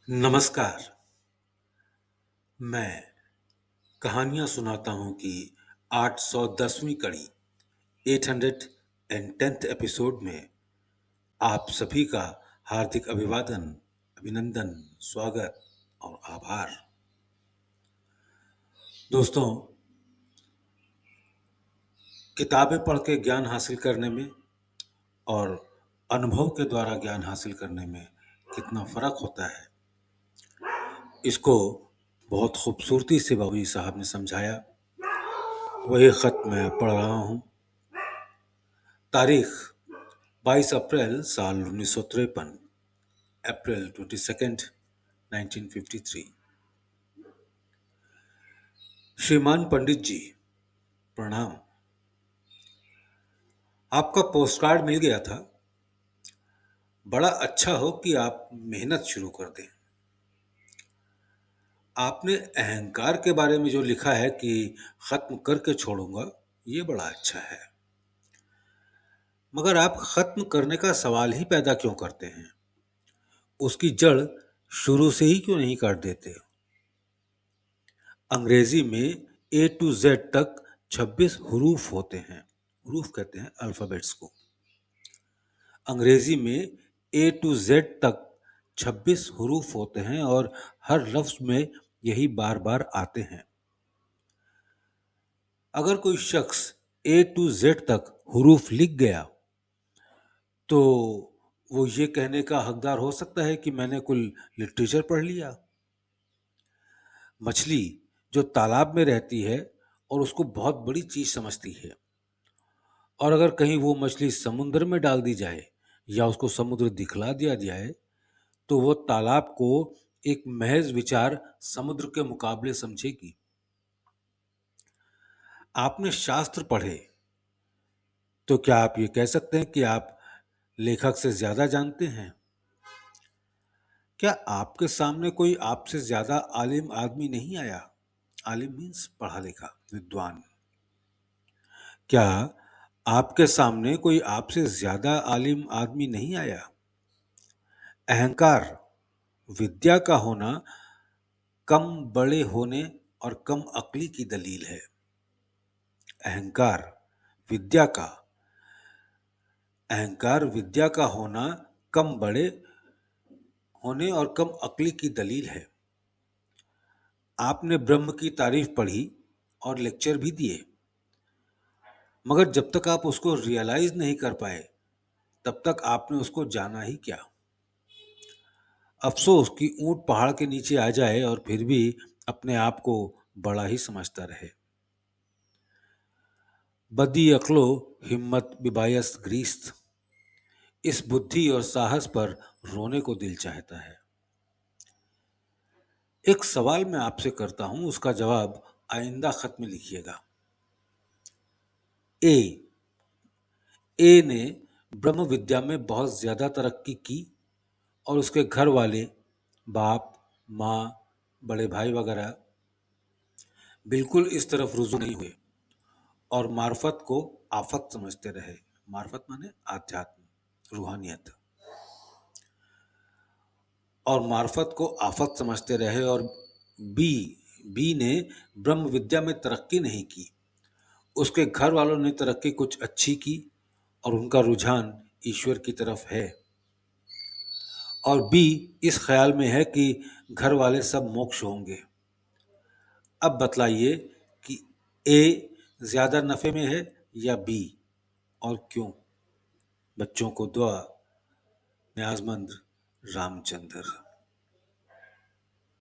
नमस्कार। मैं कहानियां सुनाता हूं कि 810वीं कड़ी 810th एपिसोड में आप सभी का हार्दिक अभिवादन, अभिनंदन, स्वागत और आभार। दोस्तों, किताबें पढ़ के ज्ञान हासिल करने में और अनुभव के द्वारा ज्ञान हासिल करने में कितना फर्क होता है, इसको बहुत खूबसूरती से बाबूजी साहब ने समझाया। वही खत मैं पढ़ रहा हूं। तारीख 22 अप्रैल साल 1953, अप्रैल 22, 1953। श्रीमान पंडित जी, प्रणाम। आपका पोस्ट कार्ड मिल गया था। बड़ा अच्छा हो कि आप मेहनत शुरू कर दें। आपने अहंकार के बारे में जो लिखा है कि खत्म करके छोड़ूंगा, ये बड़ा अच्छा है। मगर आप खत्म करने का सवाल ही पैदा क्यों करते हैं? उसकी जड़ शुरू से ही क्यों नहीं काट देते? अंग्रेजी में ए टू जेड तक 26 हरूफ होते हैं। हरूफ कहते हैं अल्फाबेट्स को। अंग्रेजी में ए टू जेड तक 26 हरूफ होते हैं और हर लफ्ज में यही बार बार आते हैं। अगर कोई शख्स ए टू जेड तक हरूफ लिख गया तो वो ये कहने का हकदार हो सकता है कि मैंने कुल लिटरेचर पढ़ लिया। मछली जो तालाब में रहती है और उसको बहुत बड़ी चीज समझती है, और अगर कहीं वो मछली समुद्र में डाल दी जाए या उसको समुद्र दिखला दिया जाए तो वो तालाब को एक महज विचार समुद्र के मुकाबले समझेगी। आपने शास्त्र पढ़े तो क्या आप ये कह सकते हैं कि आप लेखक से ज्यादा जानते हैं? क्या आपके सामने कोई आपसे ज्यादा आलिम आदमी नहीं आया? आलिम मीन्स पढ़ा लिखा, विद्वान। क्या आपके सामने कोई आपसे ज्यादा आलिम आदमी नहीं आया? अहंकार विद्या का होना कम बड़े होने और कम अक्ली की दलील है। अहंकार विद्या का अहंकार विद्या का होना कम बड़े होने और कम अक्ली की दलील है। आपने ब्रह्म की तारीफ पढ़ी और लेक्चर भी दिए, मगर जब तक आप उसको रियलाइज नहीं कर पाए तब तक आपने उसको जाना ही क्या? अफसोस कि ऊंट पहाड़ के नीचे आ जाए और फिर भी अपने आप को बड़ा ही समझता रहे। बदी अक्लो हिम्मत बिबायस ग्रीस्त। इस बुद्धि और साहस पर रोने को दिल चाहता है। एक सवाल मैं आपसे करता हूं, उसका जवाब आइंदा खत में लिखिएगा। ए ने ब्रह्म विद्या में बहुत ज्यादा तरक्की की और उसके घर वाले, बाप, माँ, बड़े भाई वगैरह बिल्कुल इस तरफ रुजू नहीं हुए और मार्फत को आफत समझते रहे। मार्फत माने आध्यात्म, रूहानियत। और मार्फत को आफत समझते रहे। और बी बी ने ब्रह्म विद्या में तरक्की नहीं की। उसके घर वालों ने तरक्की कुछ अच्छी की और उनका रुझान ईश्वर की तरफ है। और बी इस ख्याल में है कि घर वाले सब मोक्ष होंगे। अब बतलाइए कि ए ज्यादा नफे में है या बी, और क्यों? बच्चों को दुआ, न्याजमंद रामचंद्र।